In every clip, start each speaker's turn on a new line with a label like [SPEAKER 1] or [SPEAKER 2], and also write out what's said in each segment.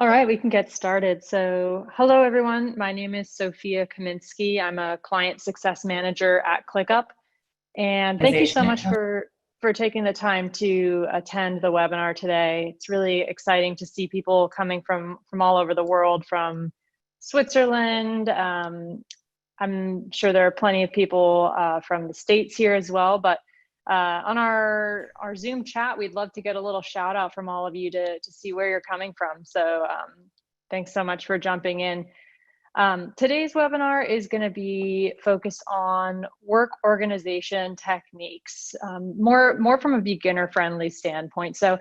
[SPEAKER 1] All right, we can get started. So hello, everyone. My name is Sophia Kaminsky. I'm a client success manager at ClickUp. And thank you so much for taking the time to attend the webinar today. It's really exciting to see people coming from all over the world, from Switzerland. I'm sure there are plenty of people from the States here as well, but on our Zoom chat, we'd love to get a little shout out from all of you to see where you're coming from. So thanks so much for jumping in. Today's webinar is going to be focused on work organization techniques, more from a beginner-friendly standpoint. So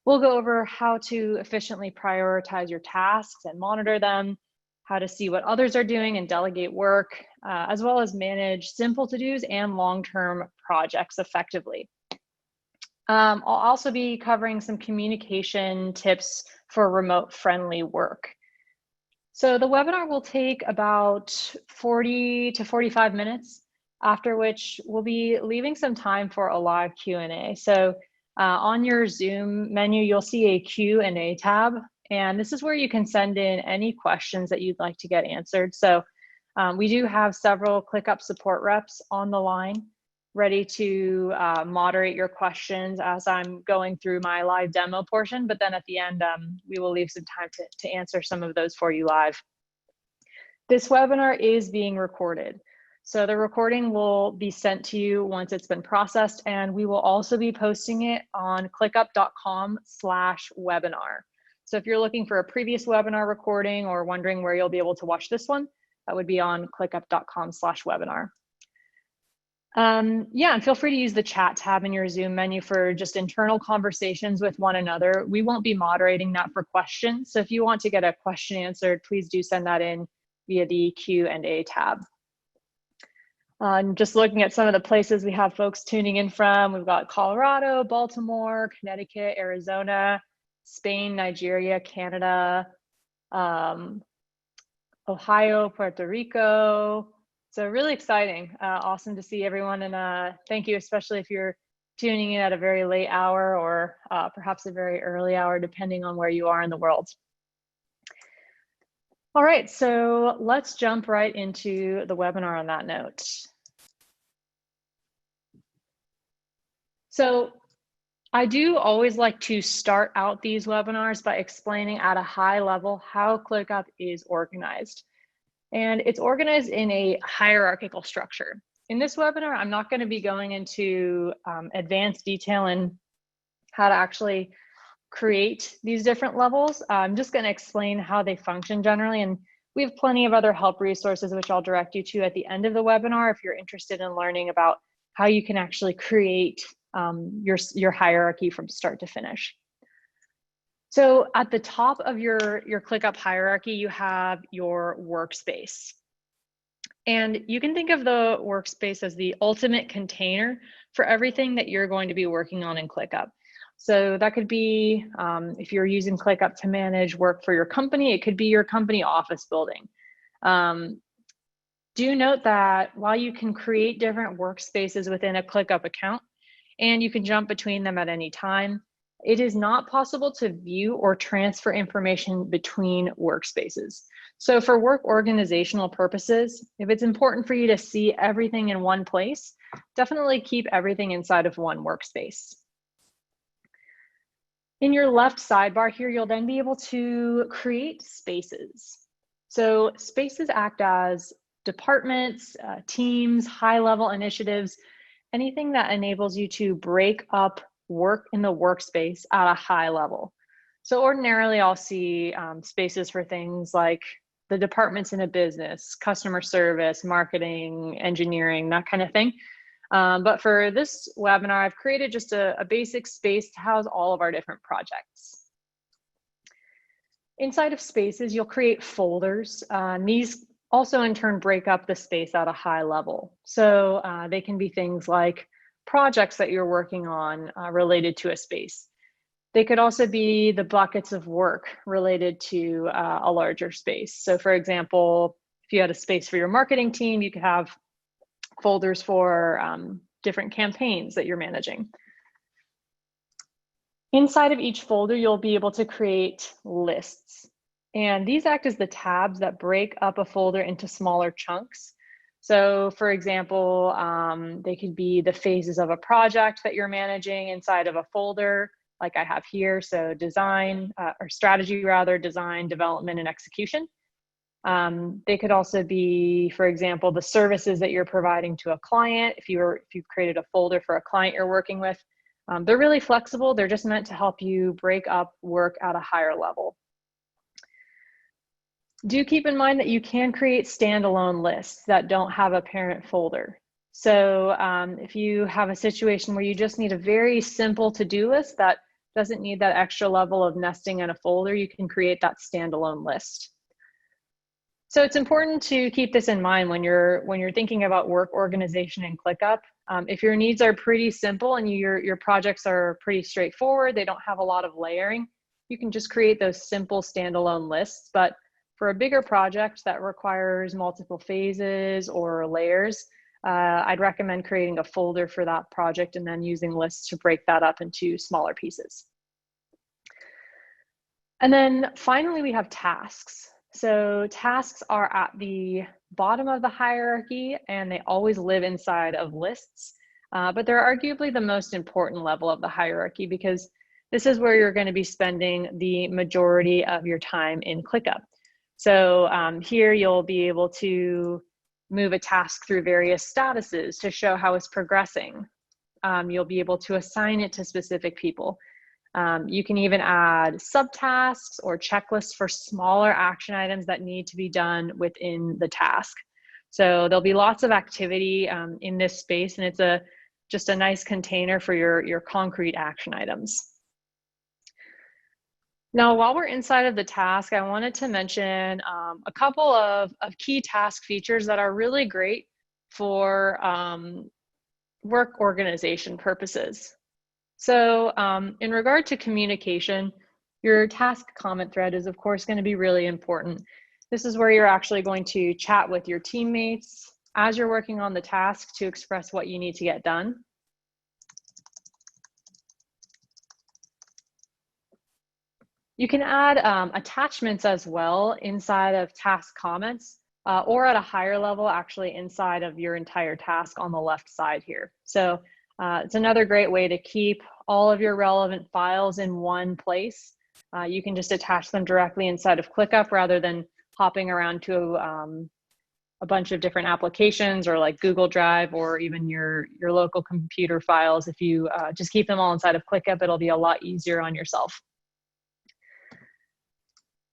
[SPEAKER 1] we'll go over how to efficiently prioritize your tasks and monitor them, how to see what others are doing and delegate work, as well as manage simple to-dos and long-term projects effectively. I'll also be covering some communication tips for remote-friendly work. So the webinar will take about 40 to 45 minutes, after which we'll be leaving some time for a live Q&A. So on your Zoom menu, you'll see a Q&A tab, and this is where you can send in any questions that you'd like to get answered. So we do have several ClickUp support reps on the line, ready to moderate your questions as I'm going through my live demo portion, but then at the end, we will leave some time to answer some of those for you live. This webinar is being recorded. So the recording will be sent to you once it's been processed, and we will also be posting it on clickup.com/webinar. So if you're looking for a previous webinar recording or wondering where you'll be able to watch this one, that would be on clickup.com/webinar. Yeah, and feel free to use the chat tab in your Zoom menu for just internal conversations with one another. We won't be moderating that for questions. So if you want to get a question answered, please do send that in via the Q&A tab. Just looking at some of the places we have folks tuning in from, we've got Colorado, Baltimore, Connecticut, Arizona, Spain, Nigeria, Canada, Ohio, Puerto Rico. So really exciting, awesome to see everyone, and thank you, especially if you're tuning in at a very late hour or perhaps a very early hour, depending on where you are in the world. All right, so let's jump right into the webinar on that note. So I do always like to start out these webinars by explaining at a high level how ClickUp is organized. And it's organized in a hierarchical structure. In this webinar, I'm not going to be going into advanced detail in how to actually create these different levels. I'm just going to explain how they function generally. And we have plenty of other help resources, which I'll direct you to at the end of the webinar if you're interested in learning about how you can actually create your hierarchy from start to finish. So at the top of your ClickUp hierarchy, you have your workspace. And you can think of the workspace as the ultimate container for everything that you're going to be working on in ClickUp. So that could be, if you're using ClickUp to manage work for your company, it could be your company office building. Do note that while you can create different workspaces within a ClickUp account, and you can jump between them at any time, it is not possible to view or transfer information between workspaces. So for work organizational purposes, if it's important for you to see everything in one place, definitely keep everything inside of one workspace. In your left sidebar here, you'll then be able to create spaces. So spaces act as departments, teams, high-level initiatives, anything that enables you to break up work in the workspace at a high level. So ordinarily I'll see spaces for things like the departments in a business, customer service, marketing, engineering, that kind of thing. But for this webinar, I've created just a basic space to house all of our different projects. Inside of spaces, you'll create folders. These also in turn break up the space at a high level. So they can be things like projects that you're working on related to a space. They could also be the buckets of work related to a larger space. So for example, if you had a space for your marketing team, you could have folders for different campaigns that you're managing. Inside of each folder, you'll be able to create lists. And these act as the tabs that break up a folder into smaller chunks. So for example, they could be the phases of a project that you're managing inside of a folder, like I have here. So design, or strategy rather, design, development, and execution. They could also be, for example, the services that you're providing to a client. If you've created a folder for a client you're working with, they're really flexible. They're just meant to help you break up work at a higher level. Do keep in mind that you can create standalone lists that don't have a parent folder. So if you have a situation where you just need a very simple to-do list that doesn't need that extra level of nesting in a folder, you can create that standalone list. So it's important to keep this in mind when you're thinking about work organization in ClickUp. If your needs are pretty simple and your projects are pretty straightforward, they don't have a lot of layering, you can just create those simple standalone lists. But for a bigger project that requires multiple phases or layers, I'd recommend creating a folder for that project and then using lists to break that up into smaller pieces. And then finally, we have tasks. So tasks are at the bottom of the hierarchy and they always live inside of lists, but they're arguably the most important level of the hierarchy because this is where you're going to be spending the majority of your time in ClickUp. So here you'll be able to move a task through various statuses to show how it's progressing. You'll be able to assign it to specific people. You can even add subtasks or checklists for smaller action items that need to be done within the task. So there'll be lots of activity in this space, and it's just a nice container for your concrete action items. Now, while we're inside of the task, I wanted to mention a couple of key task features that are really great for work organization purposes. So in regard to communication, your task comment thread is of course going to be really important. This is where you're actually going to chat with your teammates as you're working on the task to express what you need to get done. You can add attachments as well inside of task comments or at a higher level, actually inside of your entire task on the left side here. So it's another great way to keep all of your relevant files in one place. You can just attach them directly inside of ClickUp rather than hopping around to a bunch of different applications or like Google Drive or even your local computer files. If you just keep them all inside of ClickUp, it'll be a lot easier on yourself.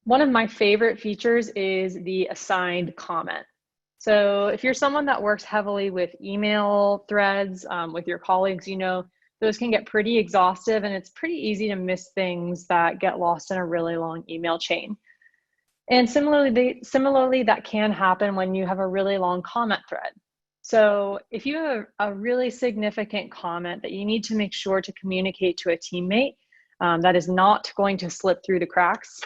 [SPEAKER 1] One of my favorite features is the assigned comment. So if you're someone that works heavily with email threads with your colleagues, you know, those can get pretty exhaustive and it's pretty easy to miss things that get lost in a really long email chain. And similarly, that can happen when you have a really long comment thread. So if you have a really significant comment that you need to make sure to communicate to a teammate that is not going to slip through the cracks,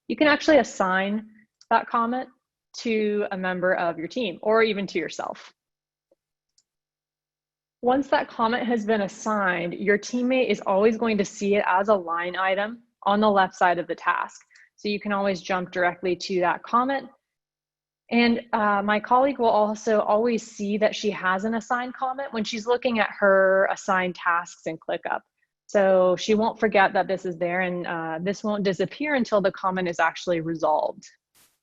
[SPEAKER 1] you can actually assign that comment to a member of your team or even to yourself. Once that comment has been assigned, your teammate is always going to see it as a line item on the left side of the task. So you can always jump directly to that comment. And my colleague will also always see that she has an assigned comment when she's looking at her assigned tasks in ClickUp. So she won't forget that this is there, and this won't disappear until the comment is actually resolved.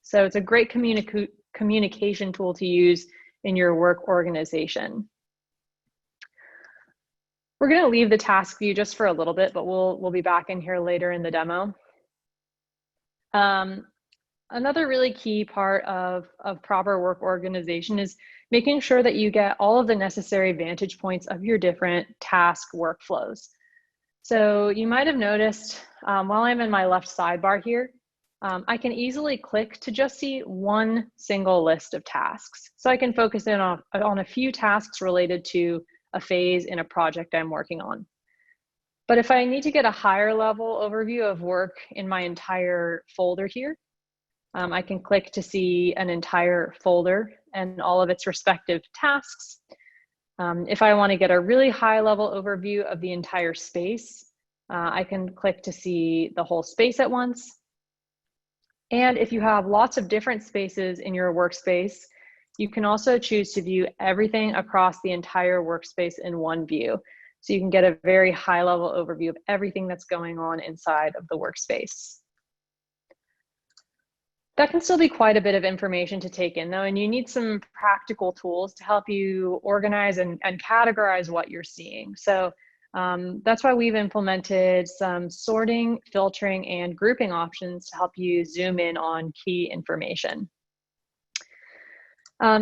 [SPEAKER 1] So it's a great communication tool to use in your work organization. We're going to leave the task view just for a little bit, but we'll be back in here later in the demo. Another really key part of proper work organization is making sure that you get all of the necessary vantage points of your different task workflows. So you might have noticed while I'm in my left sidebar here, I can easily click to just see one single list of tasks. So I can focus in on a few tasks related to a phase in a project I'm working on. But if I need to get a higher level overview of work in my entire folder here, I can click to see an entire folder and all of its respective tasks. If I want to get a really high level overview of the entire space, I can click to see the whole space at once. And if you have lots of different spaces in your workspace, you can also choose to view everything across the entire workspace in one view. So you can get a very high-level overview of everything that's going on inside of the workspace. That can still be quite a bit of information to take in though, and you need some practical tools to help you organize and categorize what you're seeing. So that's why we've implemented some sorting, filtering, and grouping options to help you zoom in on key information.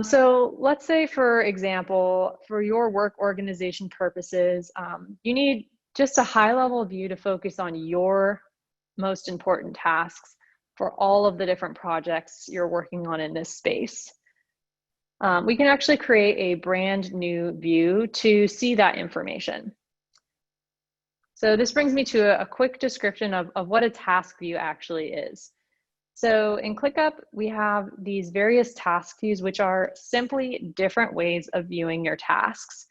[SPEAKER 1] So let's say, for example, for your work organization purposes, you need just a high-level view to focus on your most important tasks for all of the different projects you're working on in this space. We can actually create a brand new view to see that information. So this brings me to a quick description of what a task view actually is. So in ClickUp, we have these various task views, which are simply different ways of viewing your tasks.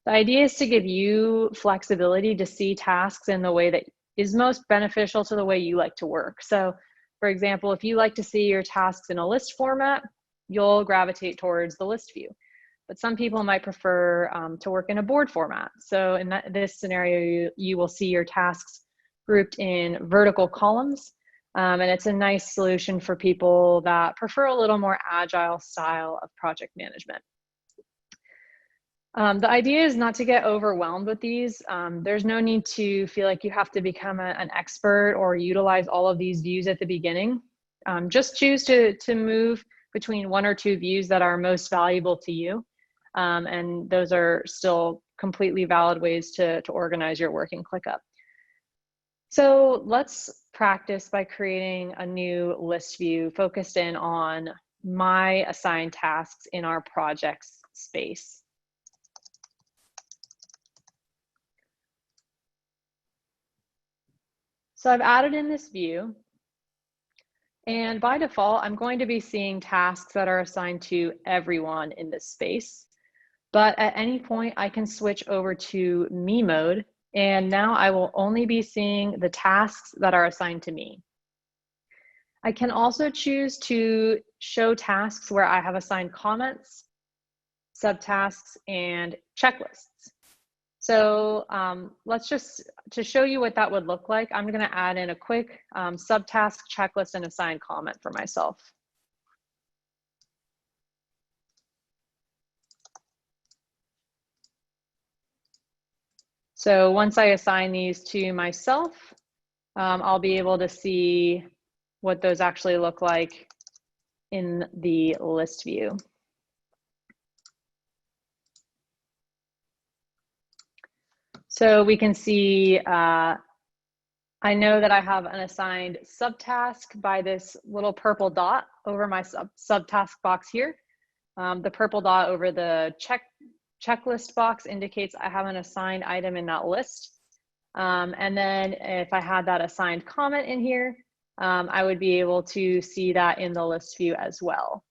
[SPEAKER 1] The idea is to give you flexibility to see tasks in the way that is most beneficial to the way you like to work. So for example, if you like to see your tasks in a list format, you'll gravitate towards the list view. But some people might prefer to work in a board format. So in this scenario, you will see your tasks grouped in vertical columns. And it's a nice solution for people that prefer a little more agile style of project management. The idea is not to get overwhelmed with these. There's no need to feel like you have to become an expert or utilize all of these views at the beginning. Just choose to move between one or two views that are most valuable to you. And those are still completely valid ways to organize your work in ClickUp. So let's practice by creating a new list view focused in on my assigned tasks in our projects space. So I've added in this view, and by default, I'm going to be seeing tasks that are assigned to everyone in this space. But at any point, I can switch over to me mode, and now I will only be seeing the tasks that are assigned to me. I can also choose to show tasks where I have assigned comments, subtasks, and checklists. So let's just, to show you what that would look like, I'm going to add in a quick subtask, checklist, and assigned comment for myself. So once I assign these to myself, I'll be able to see what those actually look like in the list view. So we can see, I know that I have an assigned subtask by this little purple dot over my subtask box here. The purple dot over the checklist box indicates I have an assigned item in that list. And then if I had that assigned comment in here, I would be able to see that in the list view as well.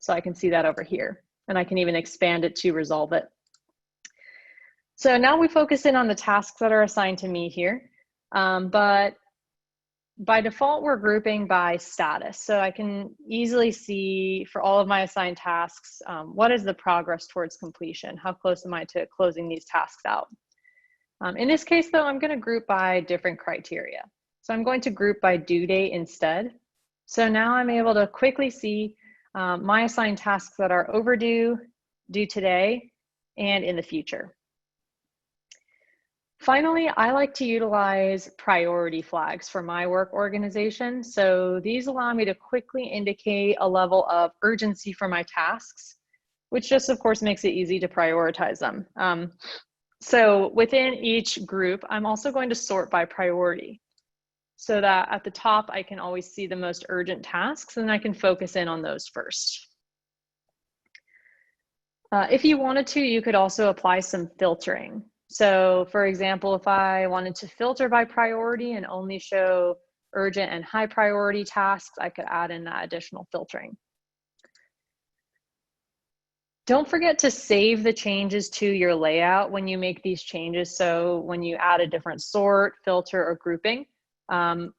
[SPEAKER 1] So I can see that over here, and I can even expand it to resolve it. So now we focus in on the tasks that are assigned to me here, but by default, we're grouping by status. So I can easily see for all of my assigned tasks, what is the progress towards completion? How close am I to closing these tasks out? In this case though, I'm gonna group by different criteria. So I'm going to group by due date instead. So now I'm able to quickly see my assigned tasks that are overdue, due today, and in the future. Finally, I like to utilize priority flags for my work organization. So these allow me to quickly indicate a level of urgency for my tasks, which just of course makes it easy to prioritize them. So within each group, I'm also going to sort by priority so that at the top, I can always see the most urgent tasks and I can focus in on those first. If you wanted to, you could also apply some filtering. So for example, if I wanted to filter by priority and only show urgent and high priority tasks, I could add in that additional filtering. Don't forget to save the changes to your layout when you make these changes. So when you add a different sort, filter, or grouping,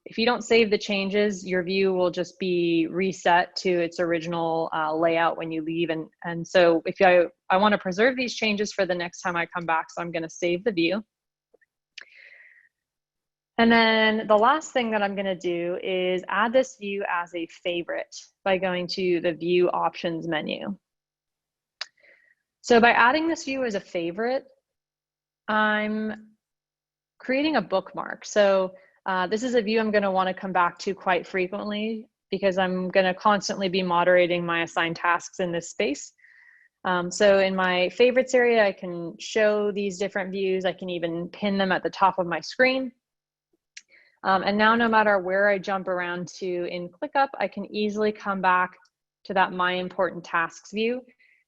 [SPEAKER 1] if you don't save the changes, your view will just be reset to its original layout when you leave. And so if I want to preserve these changes for the next time I come back, so I'm going to save the view. And then the last thing that I'm going to do is add this view as a favorite by going to the View Options menu. So by adding this view as a favorite, I'm creating a bookmark. So this is a view I'm going to want to come back to quite frequently because I'm going to constantly be moderating my assigned tasks in this space. So in my favorites area, I can show these different views. I can even pin them at the top of my screen. And now no matter where I jump around to in ClickUp, I can easily come back to that My Important Tasks view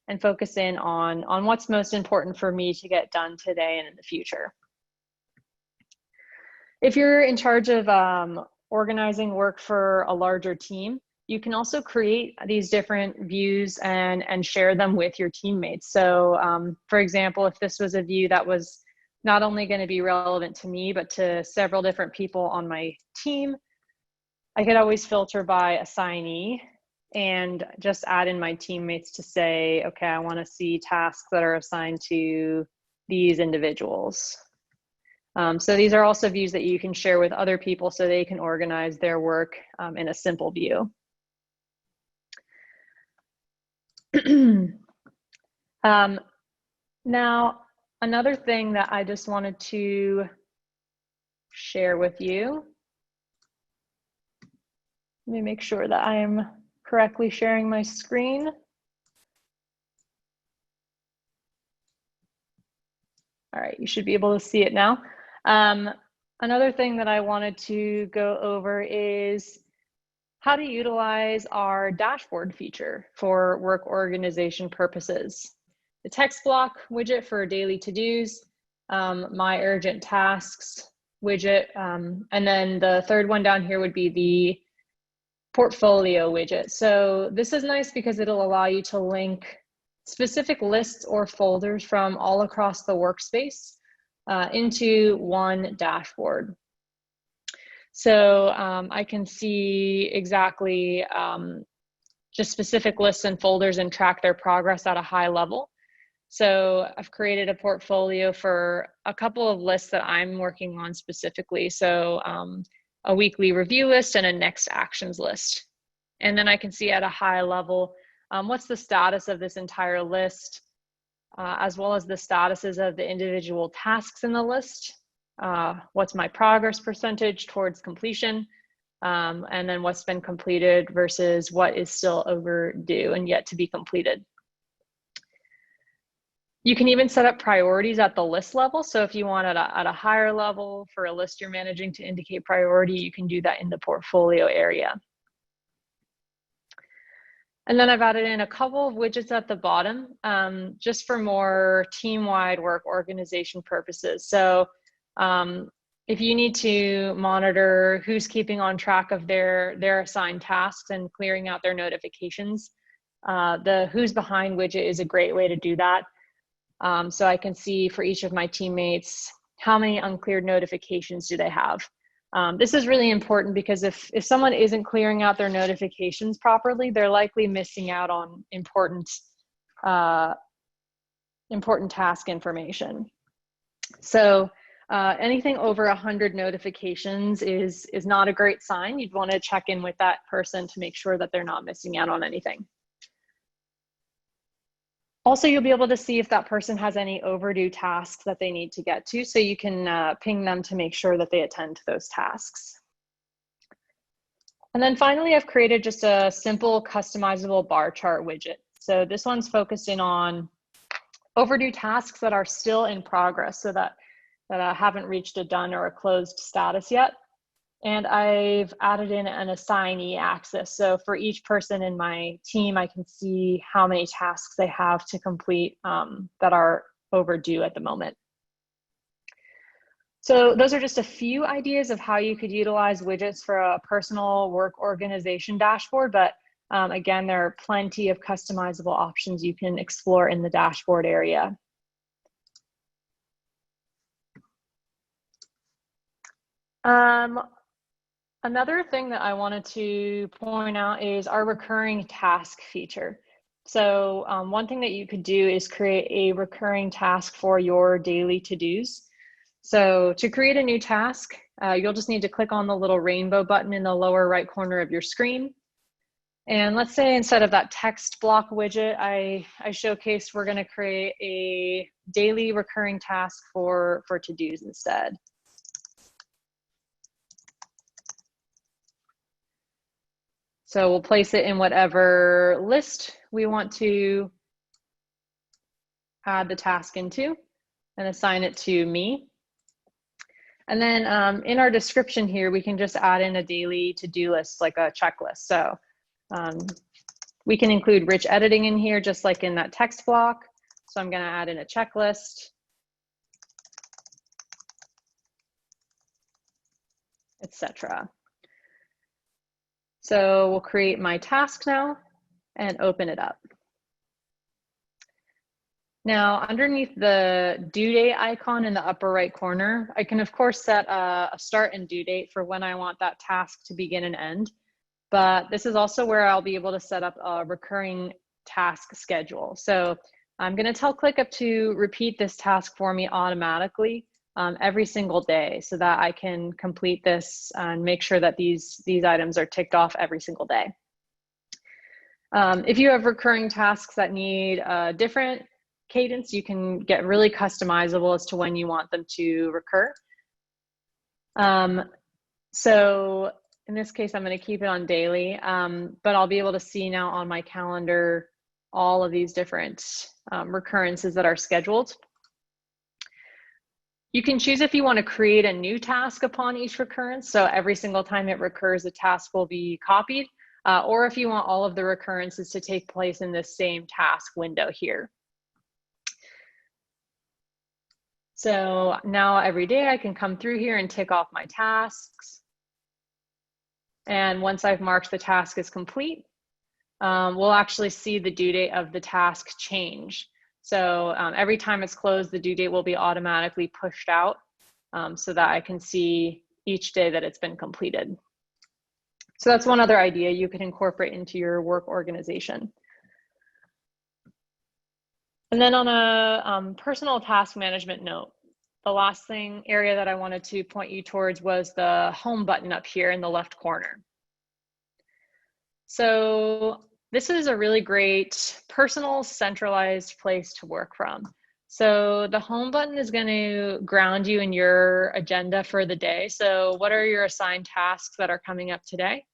[SPEAKER 1] and focus in on what's most important for me to get done today and in the future. If you're in charge of organizing work for a larger team, you can also create these different views and share them with your teammates. So for example, if this was a view that was not only going to be relevant to me, but to several different people on my team, I could always filter by assignee and just add in my teammates to say, okay, I want to see tasks that are assigned to these individuals. So these are also views that you can share with other people so they can organize their work in a simple view. Now, another thing that I just wanted to share with you, let me make sure that I am correctly sharing my screen. All right, you should be able to see it now. Another thing that I wanted to go over is how to utilize our dashboard feature for work organization purposes. The text block widget for daily to-dos, my urgent tasks widget, and then the third one down here would be the portfolio widget. So this is nice because it'll allow you to link specific lists or folders from all across the workspace into one dashboard. So I can see exactly just specific lists and folders and track their progress at a high level. So I've created a portfolio for a couple of lists that I'm working on specifically. So a weekly review list and a next actions list. And then I can see at a high level, what's the status of this entire list, as well as the statuses of the individual tasks in the list. What's my progress percentage towards completion, and then what's been completed versus what is still overdue and yet to be completed. You can even set up priorities at the list level. So if you want at a higher level for a list you're managing to indicate priority, you can do that in the portfolio area. And then I've added in a couple of widgets at the bottom, just for more team-wide work organization purposes. So if you need to monitor who's keeping on track of their assigned tasks and clearing out their notifications, the Who's Behind widget is a great way to do that. So I can see for each of my teammates, how many uncleared notifications do they have? This is really important because if someone isn't clearing out their notifications properly, they're likely missing out on important task information. So anything over 100 notifications is not a great sign. You'd want to check in with that person to make sure that they're not missing out on anything. Also, you'll be able to see if that person has any overdue tasks that they need to get to, so you can ping them to make sure that they attend to those tasks. And then finally, I've created just a simple customizable bar chart widget. So this one's focused in on overdue tasks that are still in progress, so that haven't reached a done or a closed status yet. And I've added in an assignee axis. So for each person in my team, I can see how many tasks they have to complete that are overdue at the moment. So those are just a few ideas of how you could utilize widgets for a personal work organization dashboard, but Again, there are plenty of customizable options you can explore in the dashboard area. Another thing that I wanted to point out is our recurring task feature. So one thing that you could do is create a recurring task for your daily to-dos. So to create a new task, you'll just need to click on the little rainbow button in the lower right corner of your screen. And let's say instead of that text block widget I showcased, we're going to create a daily recurring task for to-dos instead. So we'll place it in whatever list we want to add the task into and assign it to me. And then in our description here, we can just add in a daily to-do list, like a checklist. So we can include rich editing in here, just like in that text block. So I'm going to add in a checklist, etc. So we'll create my task now and open it up. Now, underneath the due date icon in the upper right corner, I can of course set a start and due date for when I want that task to begin and end. But this is also where I'll be able to set up a recurring task schedule. So I'm going to tell ClickUp to repeat this task for me automatically every single day so that I can complete this and make sure that these items are ticked off every single day. If you have recurring tasks that need a different cadence, you can get really customizable as to when you want them to recur. So in this case, I'm going to keep it on daily, but I'll be able to see now on my calendar all of these different recurrences that are scheduled. You can choose if you want to create a new task upon each recurrence. So every single time it recurs, a task will be copied, or if you want all of the recurrences to take place in this same task window here. So now every day I can come through here and tick off my tasks. And once I've marked the task as complete, we'll actually see the due date of the task change. So every time it's closed, the due date will be automatically pushed out so that I can see each day that it's been completed. So that's one other idea you could incorporate into your work organization. And then on a personal task management note, the last area that I wanted to point you towards was the home button up here in the left corner. So this is a really great personal centralized place to work from. So the home button is going to ground you in your agenda for the day. So what are your assigned tasks that are coming up today?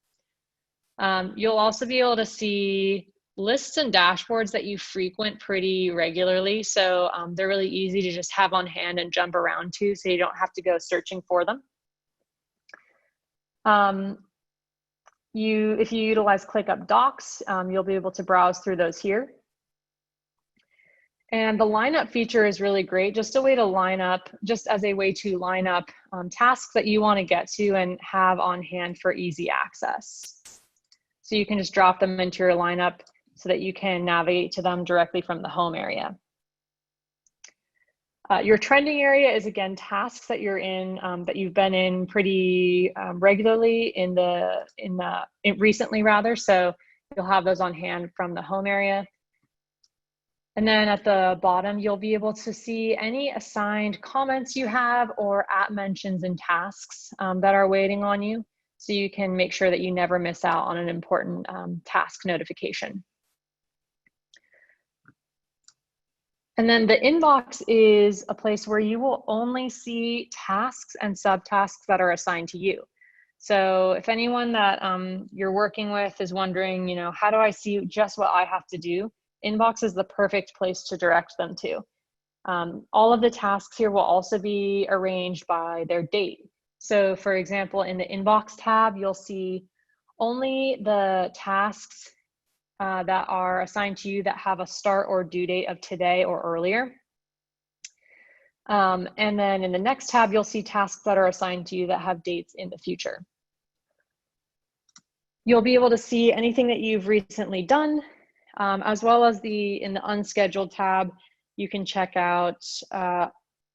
[SPEAKER 1] You'll also be able to see lists and dashboards that you frequent pretty regularly. So they're really easy to just have on hand and jump around to, so you don't have to go searching for them. If you utilize ClickUp Docs, you'll be able to browse through those here. And the lineup feature is really great, just a way to line up, just as a way to line up tasks that you want to get to and have on hand for easy access. So you can just drop them into your lineup so that you can navigate to them directly from the home area. Your trending area is, again, tasks that you're in, that you've been in pretty regularly recently rather. So you'll have those on hand from the home area. And then at the bottom, you'll be able to see any assigned comments you have or @ mentions in tasks that are waiting on you. So you can make sure that you never miss out on an important task notification. And then the inbox is a place where you will only see tasks and subtasks that are assigned to you. So if anyone that you're working with is wondering, how do I see just what I have to do? Inbox is the perfect place to direct them to. All of the tasks here will also be arranged by their date. So for example, in the inbox tab, you'll see only the tasks that are assigned to you that have a start or due date of today or earlier. And then in the next tab, you'll see tasks that are assigned to you that have dates in the future. You'll be able to see anything that you've recently done, as well as in the unscheduled tab, you can check out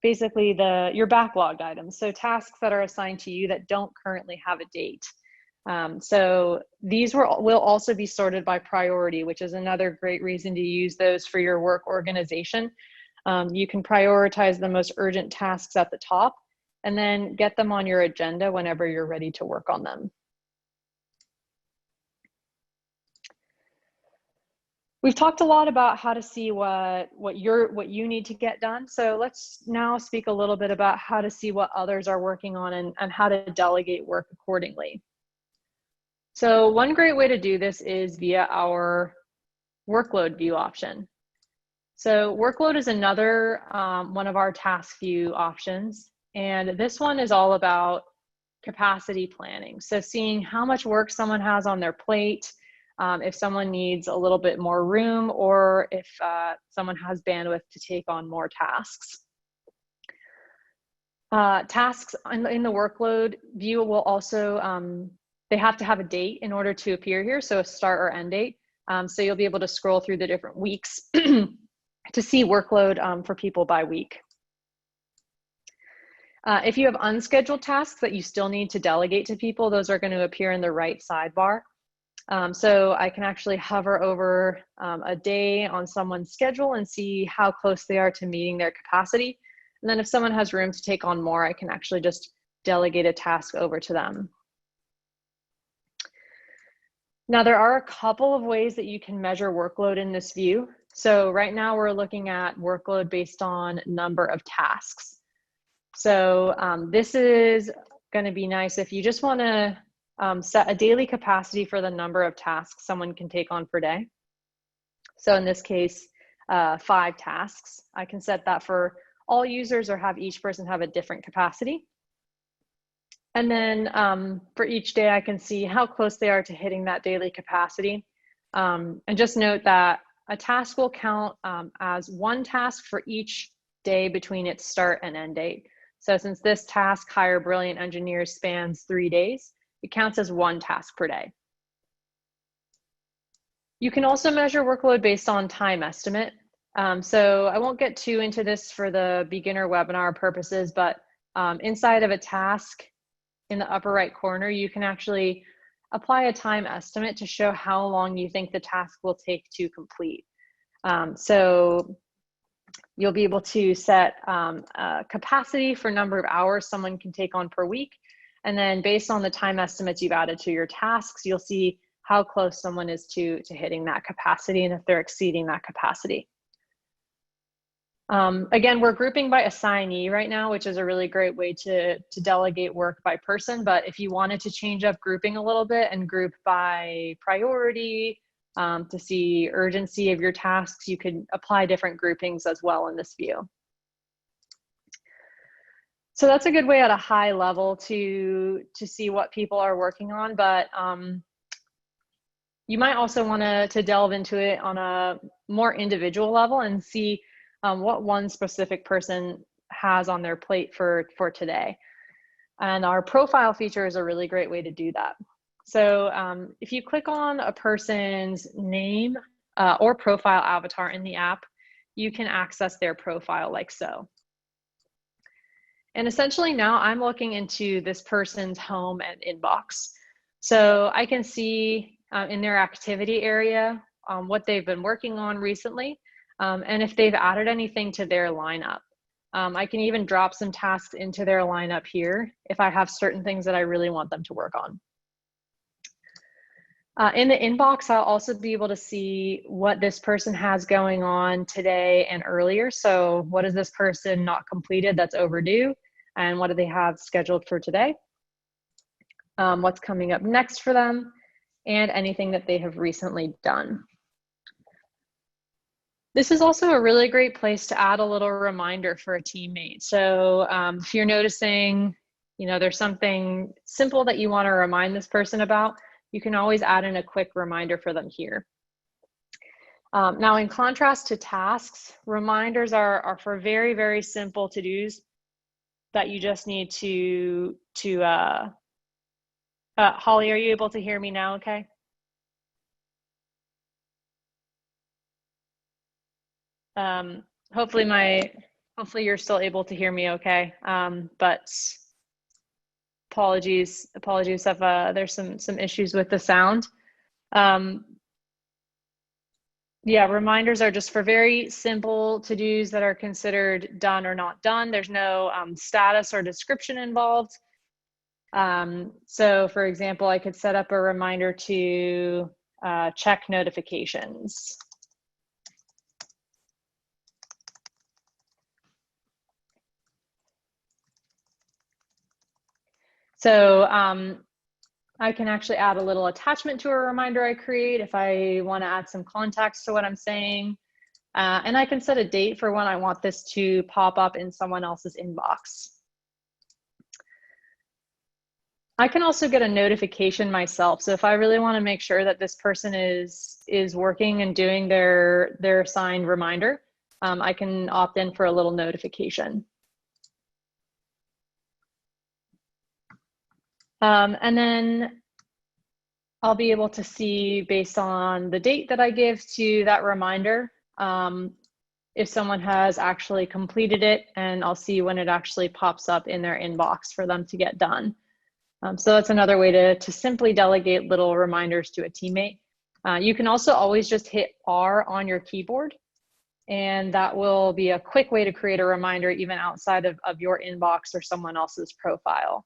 [SPEAKER 1] basically your backlogged items. So tasks that are assigned to you that don't currently have a date. So these will also be sorted by priority, which is another great reason to use those for your work organization. You can prioritize the most urgent tasks at the top and then get them on your agenda whenever you're ready to work on them. We've talked a lot about how to see what you need to get done. So let's now speak a little bit about how to see what others are working on and how to delegate work accordingly. So one great way to do this is via our workload view option. So workload is another one of our task view options. And this one is all about capacity planning. So seeing how much work someone has on their plate, if someone needs a little bit more room, or if someone has bandwidth to take on more tasks. Tasks in the workload view will also, they have to have a date in order to appear here, so a start or end date. So you'll be able to scroll through the different weeks to see workload for people by week. If you have unscheduled tasks that you still need to delegate to people, those are going to appear in the right sidebar. So I can actually hover over a day on someone's schedule and see how close they are to meeting their capacity. And then if someone has room to take on more, I can actually just delegate a task over to them. Now, there are a couple of ways that you can measure workload in this view. So right now we're looking at workload based on number of tasks. So this is going to be nice if you just want to set a daily capacity for the number of tasks someone can take on per day. So in this case, 5 tasks. I can set that for all users or have each person have a different capacity. And then for each day, I can see how close they are to hitting that daily capacity. And just note that a task will count as one task for each day between its start and end date. So since this task, Hire Brilliant Engineers, spans 3 days, it counts as one task per day. You can also measure workload based on time estimate. So I won't get too into this for the beginner webinar purposes, but inside of a task in the upper right corner, you can actually apply a time estimate to show how long you think the task will take to complete. So you'll be able to set a capacity for number of hours someone can take on per week. And then based on the time estimates you've added to your tasks, you'll see how close someone is to hitting that capacity and if they're exceeding that capacity. Again, we're grouping by assignee right now, which is a really great way to delegate work by person. But if you wanted to change up grouping a little bit and group by priority to see urgency of your tasks, you could apply different groupings as well in this view. So that's a good way at a high level to see what people are working on, but you might also want to delve into it on a more individual level and see what one specific person has on their plate for today. And our profile feature is a really great way to do that. So if you click on a person's name or profile avatar in the app, you can access their profile like so. And essentially now I'm looking into this person's home and inbox. So I can see in their activity area what they've been working on recently and if they've added anything to their lineup. I can even drop some tasks into their lineup here if I have certain things that I really want them to work on. In the inbox, I'll also be able to see what this person has going on today and earlier. So what has this person not completed that's overdue? And what do they have scheduled for today? What's coming up next for them? And anything that they have recently done. This is also a really great place to add a little reminder for a teammate. So if you're noticing, there's something simple that you want to remind this person about, you can always add in a quick reminder for them here. Now, in contrast to tasks, reminders are for very, very simple to-dos that you just need to Holly, are you able to hear me now? Okay. Hopefully you're still able to hear me okay. But apologies if there's some issues with the sound. Yeah, reminders are just for very simple to-dos that are considered done or not done. There's no status or description involved. So for example, I could set up a reminder to check notifications. So I can actually add a little attachment to a reminder I create if I want to add some context to what I'm saying. And I can set a date for when I want this to pop up in someone else's inbox. I can also get a notification myself. So if I really want to make sure that this person is working and doing their assigned reminder, I can opt in for a little notification. And then I'll be able to see based on the date that I give to that reminder, if someone has actually completed it, and I'll see when it actually pops up in their inbox for them to get done. So that's another way to simply delegate little reminders to a teammate. You can also always just hit R on your keyboard, and that will be a quick way to create a reminder even outside of your inbox or someone else's profile.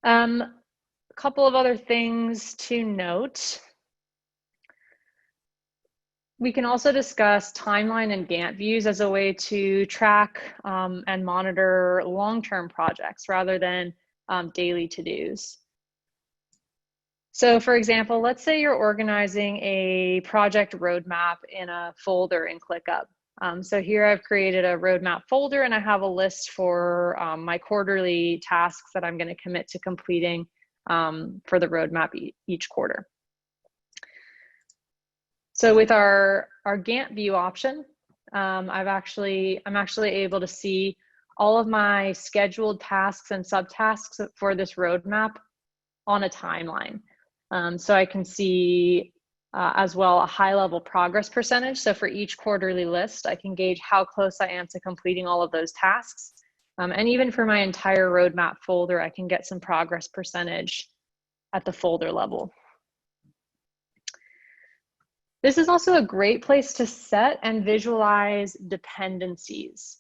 [SPEAKER 1] A couple of other things to note. We can also discuss timeline and Gantt views as a way to track and monitor long-term projects rather than daily to-dos. So for example, let's say you're organizing a project roadmap in a folder in ClickUp. So here I've created a roadmap folder, and I have a list for my quarterly tasks that I'm going to commit to completing for the roadmap each quarter. So with our Gantt view option, I'm actually able to see all of my scheduled tasks and subtasks for this roadmap on a timeline. So I can see as well a high-level progress percentage. So for each quarterly list, I can gauge how close I am to completing all of those tasks. And even for my entire roadmap folder, I can get some progress percentage at the folder level. This is also a great place to set and visualize dependencies.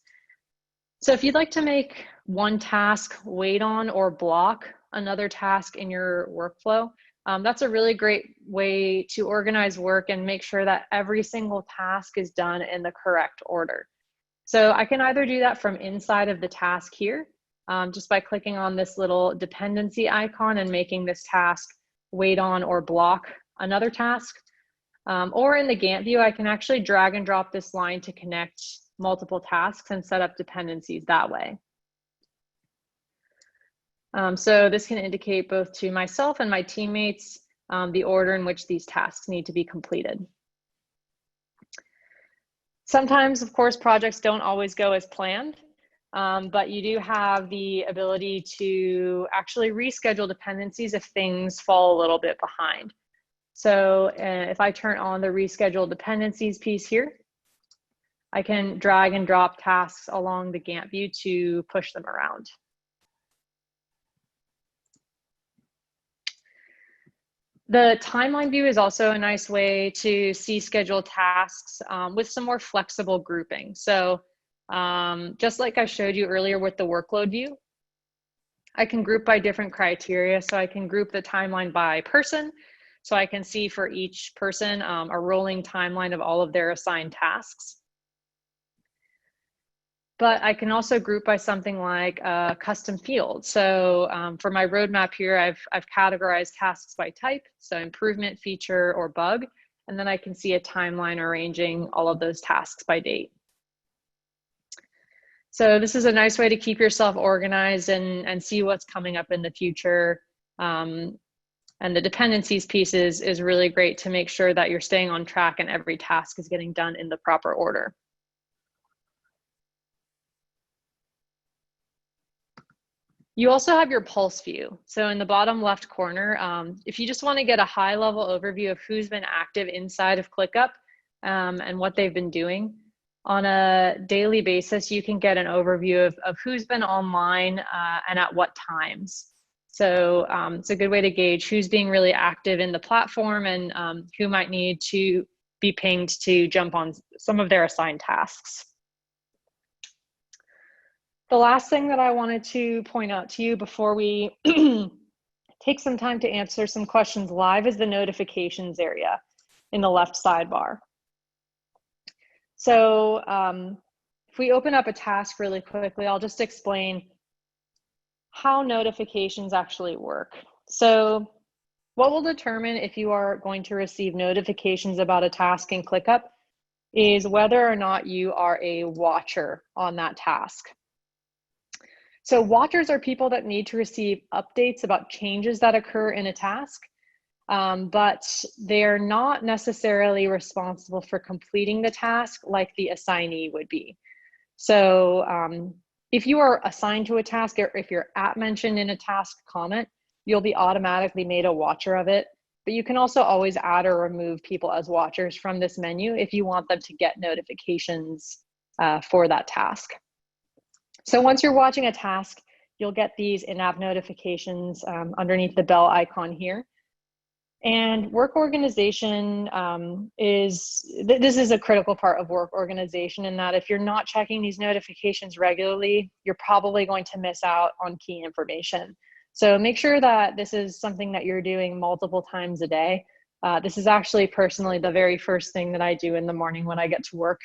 [SPEAKER 1] So if you'd like to make one task wait on or block another task in your workflow, that's a really great way to organize work and make sure that every single task is done in the correct order. So I can either do that from inside of the task here, just by clicking on this little dependency icon and making this task wait on or block another task. Or in the Gantt view, I can actually drag and drop this line to connect multiple tasks and set up dependencies that way. So this can indicate both to myself and my teammates the order in which these tasks need to be completed. Sometimes, of course, projects don't always go as planned, but you do have the ability to actually reschedule dependencies if things fall a little bit behind. So if I turn on the reschedule dependencies piece here, I can drag and drop tasks along the Gantt view to push them around. The timeline view is also a nice way to see scheduled tasks with some more flexible grouping. So just like I showed you earlier with the workload view, I can group by different criteria. So I can group the timeline by person. So I can see for each person a rolling timeline of all of their assigned tasks. But I can also group by something like a custom field. So for my roadmap here, I've categorized tasks by type, so improvement, feature, or bug. And then I can see a timeline arranging all of those tasks by date. So this is a nice way to keep yourself organized and see what's coming up in the future. And the dependencies piece is really great to make sure that you're staying on track and every task is getting done in the proper order. You also have your pulse view. So in the bottom left corner, if you just want to get a high level overview of who's been active inside of ClickUp and what they've been doing on a daily basis, you can get an overview of who's been online and at what times. So it's a good way to gauge who's being really active in the platform and who might need to be pinged to jump on some of their assigned tasks. The last thing that I wanted to point out to you before we take some time to answer some questions live is the notifications area in the left sidebar. So if we open up a task really quickly, I'll just explain how notifications actually work. So what will determine if you are going to receive notifications about a task in ClickUp is whether or not you are a watcher on that task. So watchers are people that need to receive updates about changes that occur in a task, but they're not necessarily responsible for completing the task like the assignee would be. So if you are assigned to a task or if you're mentioned in a task comment, you'll be automatically made a watcher of it. But you can also always add or remove people as watchers from this menu if you want them to get notifications for that task. So once you're watching a task, you'll get these in-app notifications underneath the bell icon here. And work organization this is a critical part of work organization in that if you're not checking these notifications regularly, you're probably going to miss out on key information. So make sure that this is something that you're doing multiple times a day. This is actually personally the very first thing that I do in the morning when I get to work.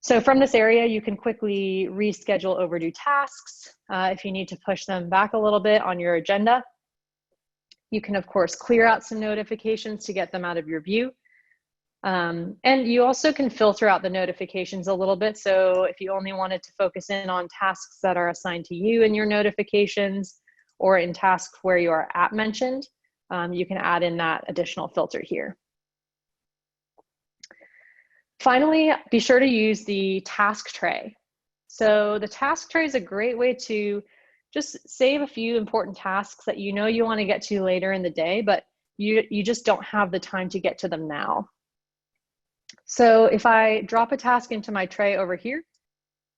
[SPEAKER 1] So from this area, you can quickly reschedule overdue tasks if you need to push them back a little bit on your agenda. You can, of course, clear out some notifications to get them out of your view. And you also can filter out the notifications a little bit. So if you only wanted to focus in on tasks that are assigned to you in your notifications or in tasks where you are mentioned, you can add in that additional filter here. Finally, be sure to use the task tray. So the task tray is a great way to just save a few important tasks that you know you want to get to later in the day, but you just don't have the time to get to them now. So if I drop a task into my tray over here,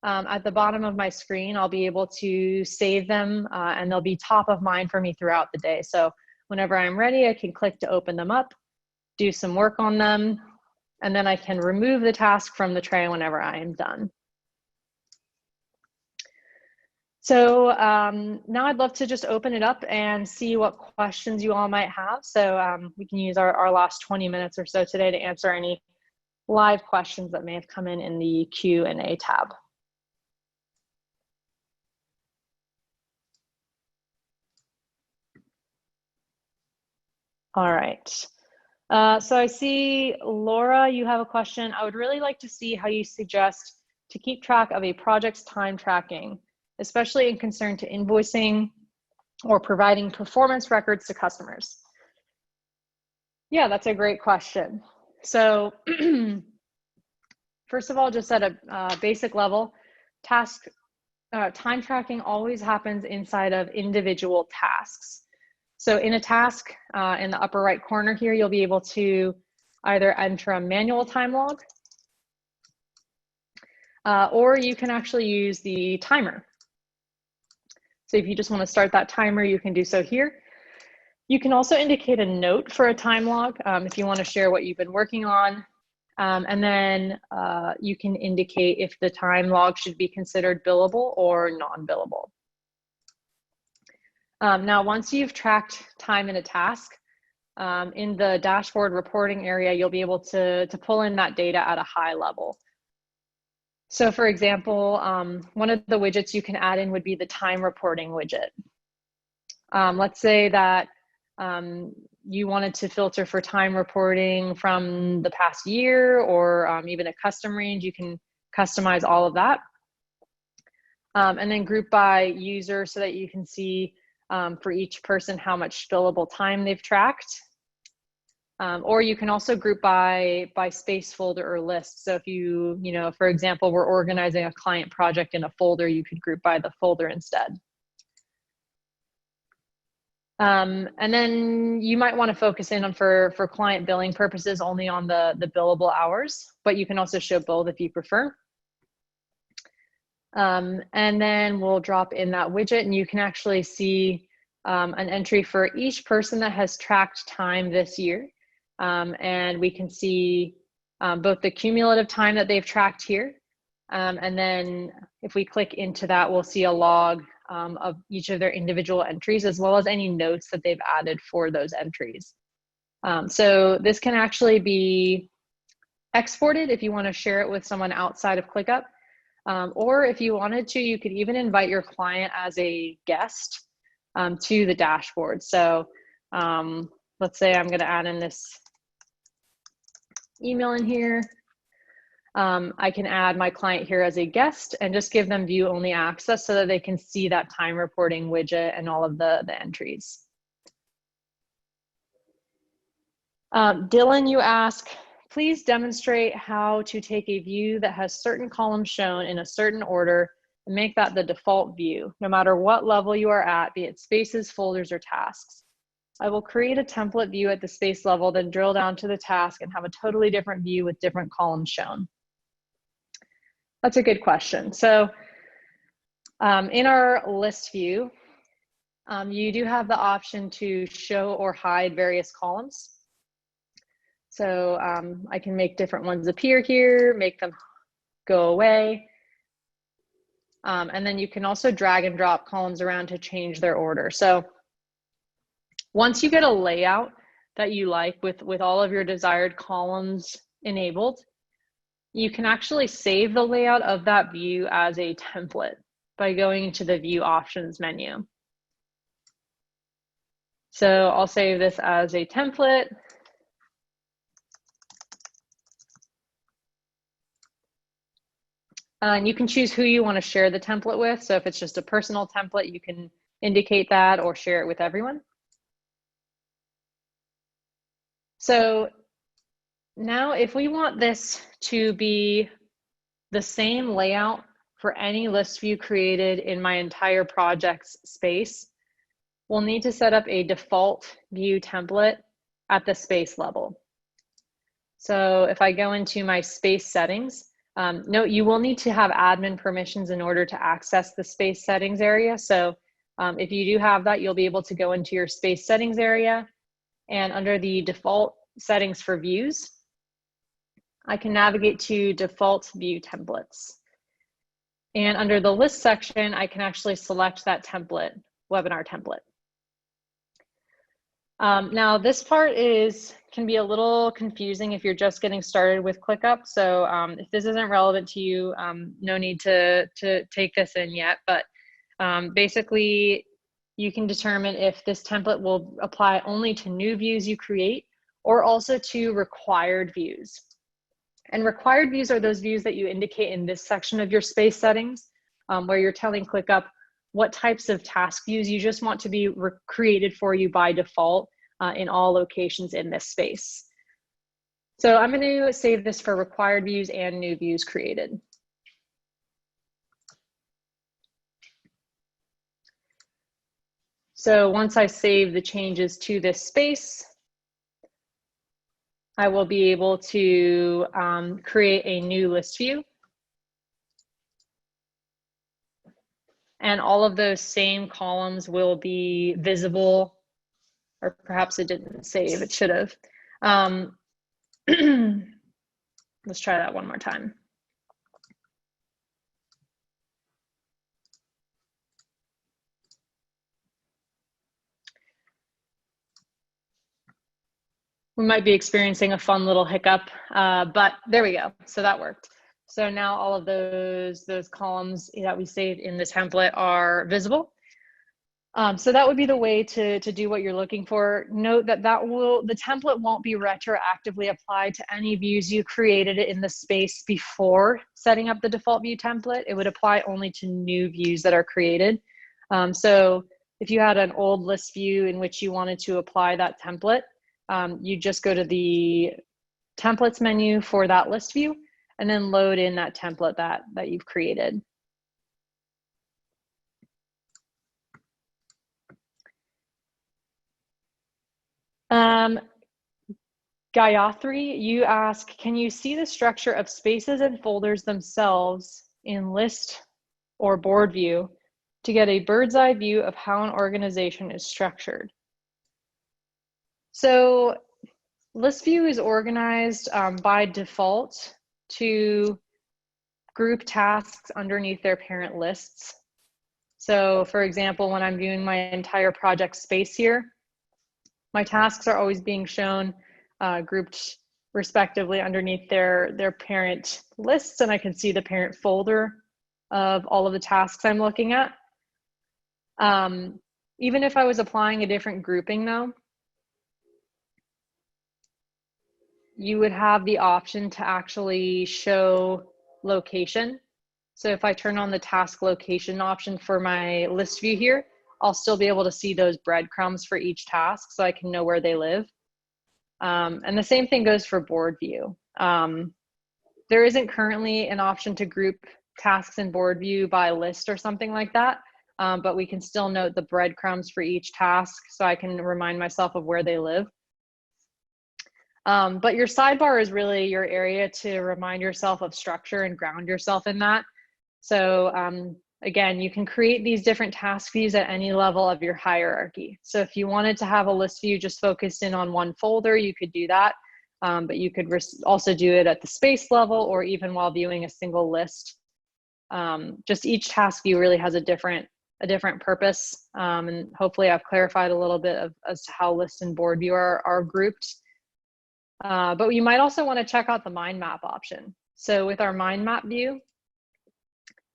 [SPEAKER 1] at the bottom of my screen, I'll be able to save them and they'll be top of mind for me throughout the day. So whenever I'm ready, I can click to open them up, do some work on them, and then I can remove the task from the tray whenever I am done. So now I'd love to just open it up and see what questions you all might have. So we can use our last 20 minutes or so today to answer any live questions that may have come in the Q&A tab. All right. So I see, Laura, you have a question. I would really like to see how you suggest to keep track of a project's time tracking, especially in concern to invoicing or providing performance records to customers. Yeah, that's a great question. So first of all, just at a basic level, time tracking always happens inside of individual tasks. So in a task, in the upper right corner here, you'll be able to either enter a manual time log, or you can actually use the timer. So if you just want to start that timer, you can do so here. You can also indicate a note for a time log if you want to share what you've been working on. And then you can indicate if the time log should be considered billable or non-billable. Now, once you've tracked time in a task, in the dashboard reporting area, you'll be able to pull in that data at a high level. So for example, one of the widgets you can add in would be the time reporting widget. Let's say that you wanted to filter for time reporting from the past year or even a custom range. You can customize all of that. And then group by user so that you can see for each person how much billable time they've tracked. Or you can also group by space, folder, or list. So if you for example, we're organizing a client project in a folder, you could group by the folder instead. And then you might want to focus in on for client billing purposes only on the billable hours, but you can also show both if you prefer. And then we'll drop in that widget and you can actually see an entry for each person that has tracked time this year. And we can see both the cumulative time that they've tracked here. And then if we click into that, we'll see a log of each of their individual entries, as well as any notes that they've added for those entries. So this can actually be exported if you want to share it with someone outside of ClickUp. Or if you wanted to, you could even invite your client as a guest to the dashboard. So let's say I'm going to add in this email in here. I can add my client here as a guest and just give them view only access so that they can see that time reporting widget and all of the entries. Dylan, you ask, please demonstrate how to take a view that has certain columns shown in a certain order and make that the default view, no matter what level you are at, be it spaces, folders, or tasks. I will create a template view at the space level, then drill down to the task and have a totally different view with different columns shown. That's a good question. So in our list view, you do have the option to show or hide various columns. So I can make different ones appear here, make them go away. And then you can also drag and drop columns around to change their order. So once you get a layout that you like with all of your desired columns enabled, you can actually save the layout of that view as a template by going into the view options menu. So I'll save this as a template. And you can choose who you want to share the template with. So if it's just a personal template, you can indicate that or share it with everyone. So now if we want this to be the same layout for any list view created in my entire project's space, we'll need to set up a default view template at the space level. So if I go into my space settings, note you will need to have admin permissions in order to access the space settings area. So if you do have that, you'll be able to go into your space settings area, and under the default settings for views, I can navigate to default view templates. And under the list section, I can actually select that template, webinar template. Now this part can be a little confusing if you're just getting started with ClickUp. So if this isn't relevant to you, no need to take this in yet, but basically you can determine if this template will apply only to new views you create or also to required views. And required views are those views that you indicate in this section of your space settings, where you're telling ClickUp what types of task views you just want to be created for you by default in all locations in this space. So I'm going to save this for required views and new views created. So once I save the changes to this space, I will be able to create a new list view. And all of those same columns will be visible, or perhaps it didn't save, it should have. Let's try that one more time. We might be experiencing a fun little hiccup, but there we go. So that worked. So now all of those columns that we saved in the template are visible. So that would be the way to do what you're looking for. Note that the template won't be retroactively applied to any views you created in the space before setting up the default view template. It would apply only to new views that are created. So if you had an old list view in which you wanted to apply that template, you just go to the templates menu for that list view and then load in that template that you've created. Gayatri, you ask, can you see the structure of spaces and folders themselves in list or board view to get a bird's eye view of how an organization is structured? So list view is organized by default to group tasks underneath their parent lists. So for example, when I'm viewing my entire project space here, my tasks are always being shown grouped respectively underneath their parent lists, and I can see the parent folder of all of the tasks I'm looking at. Even if I was applying a different grouping though, you would have the option to actually show location. So if I turn on the task location option for my list view here, I'll still be able to see those breadcrumbs for each task so I can know where they live. And the same thing goes for board view. There isn't currently an option to group tasks in board view by list or something like that, but we can still note the breadcrumbs for each task so I can remind myself of where they live. But your sidebar is really your area to remind yourself of structure and ground yourself in that. So again, you can create these different task views at any level of your hierarchy. So if you wanted to have a list view just focused in on one folder, you could do that. But you could also do it at the space level or even while viewing a single list. Just each task view really has a different purpose. And hopefully I've clarified a little bit as to how list and board view are grouped. But you might also want to check out the mind map option. So with our mind map view,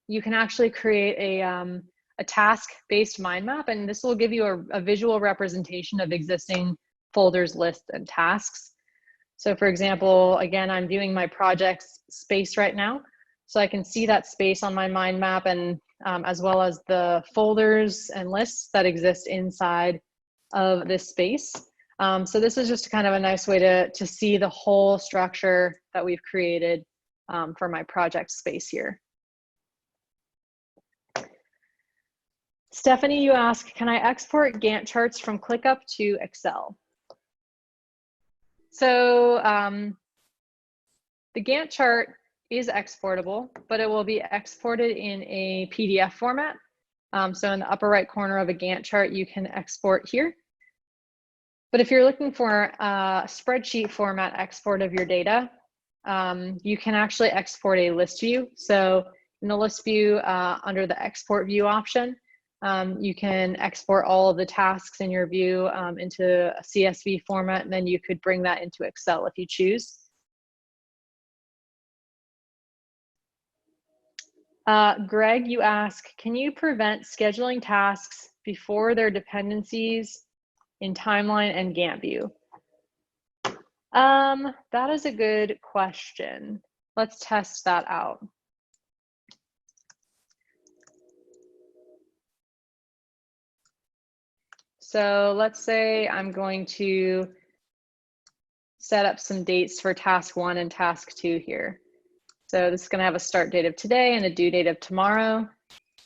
[SPEAKER 1] you can actually create a task-based mind map, and this will give you a visual representation of existing folders, lists, and tasks. So for example, again, I'm viewing my project's space right now. So I can see that space on my mind map and as well as the folders and lists that exist inside of this space. So this is just kind of a nice way to see the whole structure that we've created for my project space here. Stephanie, you ask, can I export Gantt charts from ClickUp to Excel? So the Gantt chart is exportable, but it will be exported in a PDF format. So in the upper right corner of a Gantt chart, you can export here. But if you're looking for a spreadsheet format export of your data, you can actually export a list view. So in the list view, under the export view option, you can export all of the tasks in your view into a CSV format, and then you could bring that into Excel if you choose. Greg, you ask, can you prevent scheduling tasks before their dependencies in timeline and Gantt view? That is a good question. Let's test that out. So let's say I'm going to set up some dates for task 1 and task 2 here. So this is going to have a start date of today and a due date of tomorrow.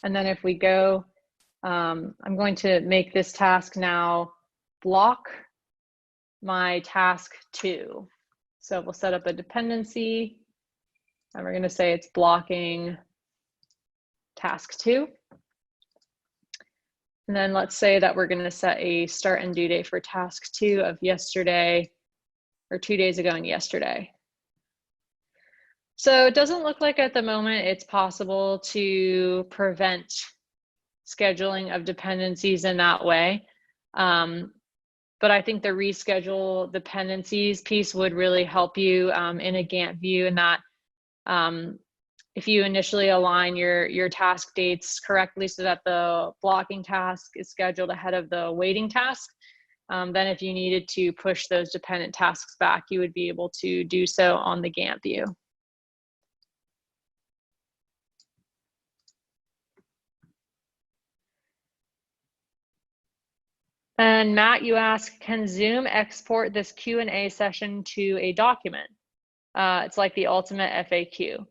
[SPEAKER 1] And then if we go, I'm going to make this task now block my task 2. So we'll set up a dependency and we're going to say it's blocking task 2. And then let's say that we're going to set a start and due date for task 2 of yesterday, or 2 days ago and yesterday. So it doesn't look like at the moment it's possible to prevent scheduling of dependencies in that way. But I think the reschedule dependencies piece would really help you in a Gantt view, in that if you initially align your task dates correctly so that the blocking task is scheduled ahead of the waiting task, then if you needed to push those dependent tasks back, you would be able to do so on the Gantt view. And Matt, you ask, can Zoom export this Q&A session to a document? It's like the ultimate FAQ.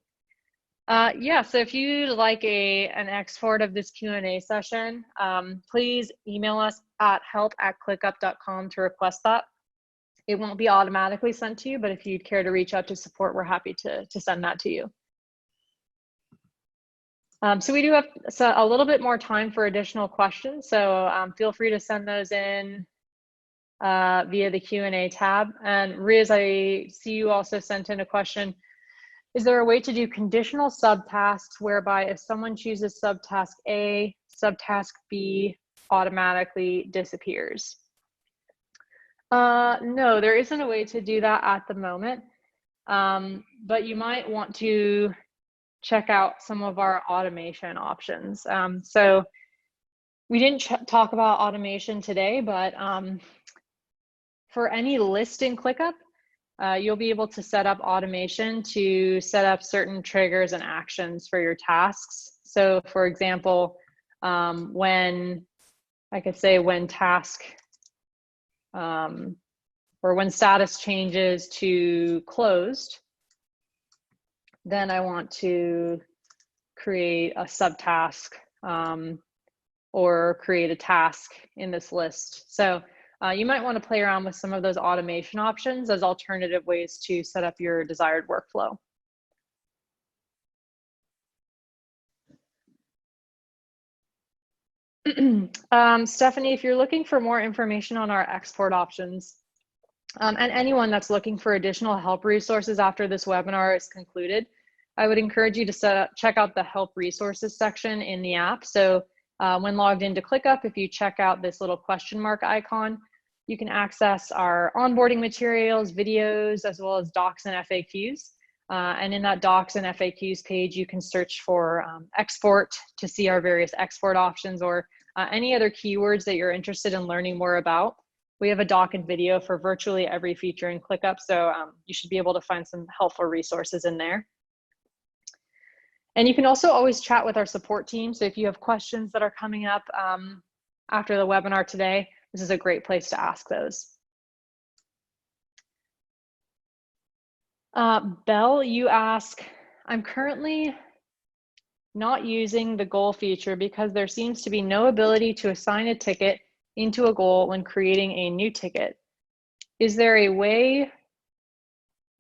[SPEAKER 1] Yeah, so if you'd like an export of this Q&A session, please email us at help@clickup.com to request that. It won't be automatically sent to you, but if you'd care to reach out to support, we're happy to send that to you. So we do have a little bit more time for additional questions, so feel free to send those in via the Q&A tab. And Riz, I see you also sent in a question. Is there a way to do conditional subtasks whereby if someone chooses subtask A, subtask B automatically disappears? No, there isn't a way to do that at the moment, but you might want to check out some of our automation options. So we didn't talk about automation today, but for any list in ClickUp, you'll be able to set up automation to set up certain triggers and actions for your tasks. So for example, when I could say when task or when status changes to closed, then I want to create a subtask or create a task in this list. So you might want to play around with some of those automation options as alternative ways to set up your desired workflow. Stephanie, if you're looking for more information on our export options, and anyone that's looking for additional help resources after this webinar is concluded, I would encourage you to check out the help resources section in the app. So when logged into ClickUp, if you check out this little question mark icon, you can access our onboarding materials, videos, as well as docs and FAQs. And in that docs and FAQs page, you can search for export to see our various export options or any other keywords that you're interested in learning more about. We have a doc and video for virtually every feature in ClickUp, so you should be able to find some helpful resources in there. And you can also always chat with our support team. So if you have questions that are coming up after the webinar today, this is a great place to ask those. Belle, you ask, I'm currently not using the goal feature because there seems to be no ability to assign a ticket into a goal when creating a new ticket. Is there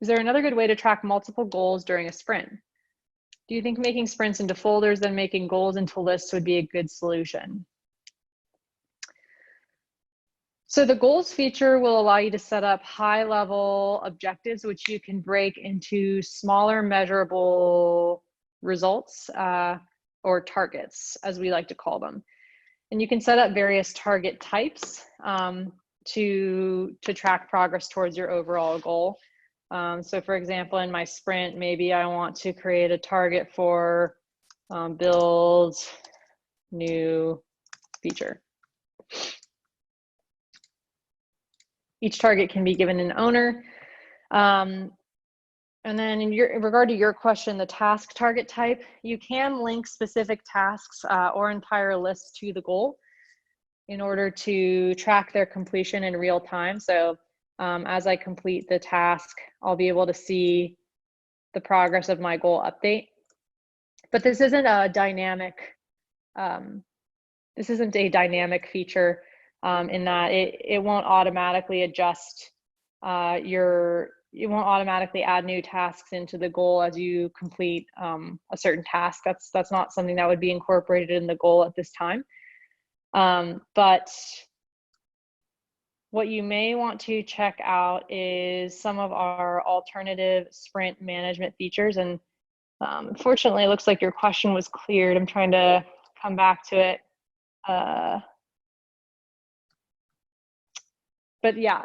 [SPEAKER 1] another good way to track multiple goals during a sprint? Do you think making sprints into folders then making goals into lists would be a good solution? So the goals feature will allow you to set up high-level objectives, which you can break into smaller measurable results or targets, as we like to call them. And you can set up various target types to track progress towards your overall goal. So for example, in my sprint, maybe I want to create a target for build new feature. Each target can be given an owner. And then in regard to your question, the task target type, you can link specific tasks or entire lists to the goal in order to track their completion in real time. So as I complete the task, I'll be able to see the progress of my goal update. But this isn't a dynamic, feature in that it won't automatically adjust it won't automatically add new tasks into the goal as you complete a certain task. That's not something that would be incorporated in the goal at this time. But what you may want to check out is some of our alternative sprint management features. And unfortunately, it looks like your question was cleared. I'm trying to come back to it. But yeah,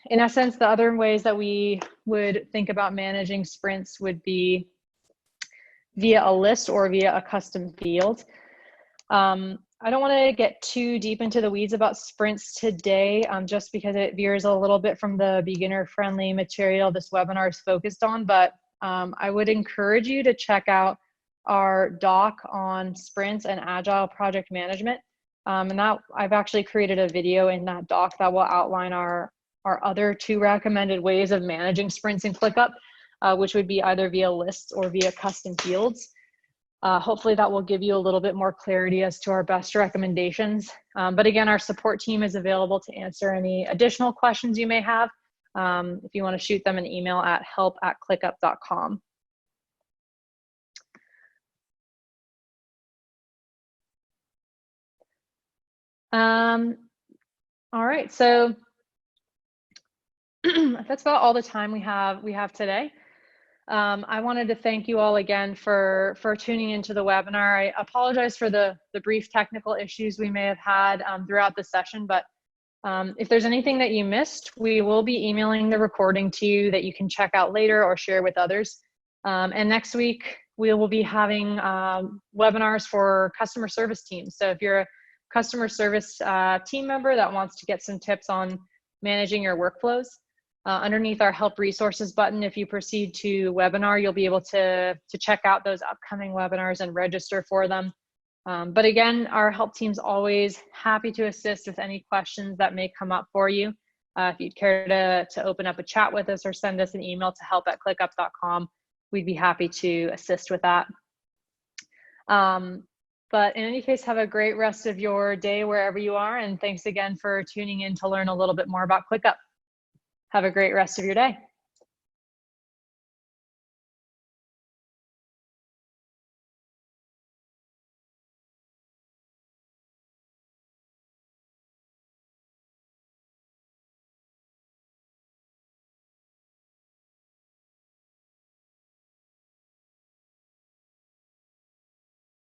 [SPEAKER 1] in essence, the other ways that we would think about managing sprints would be via a list or via a custom field. I don't want to get too deep into the weeds about sprints today, just because it veers a little bit from the beginner-friendly material this webinar is focused on, but I would encourage you to check out our doc on sprints and agile project management. And that I've actually created a video in that doc that will outline our other 2 recommended ways of managing sprints in ClickUp, which would be either via lists or via custom fields. Hopefully that will give you a little bit more clarity as to our best recommendations. But again, our support team is available to answer any additional questions you may have. if you want to shoot them an email at help@clickup.com. All right, so that's about all the time we have today. I wanted to thank you all again for tuning into the webinar. I apologize for the brief technical issues we may have had throughout the session, but if there's anything that you missed, we will be emailing the recording to you that you can check out later or share with others. And next week, we will be having webinars for customer service teams. So if you're a customer service team member that wants to get some tips on managing your workflows, underneath our help resources button, if you proceed to webinar, you'll be able to check out those upcoming webinars and register for them. But again, our help team's always happy to assist with any questions that may come up for you. If you'd care to open up a chat with us or send us an email to help@clickup.com, we'd be happy to assist with that. But in any case, have a great rest of your day wherever you are, and thanks again for tuning in to learn a little bit more about ClickUp. Have a great rest of your day.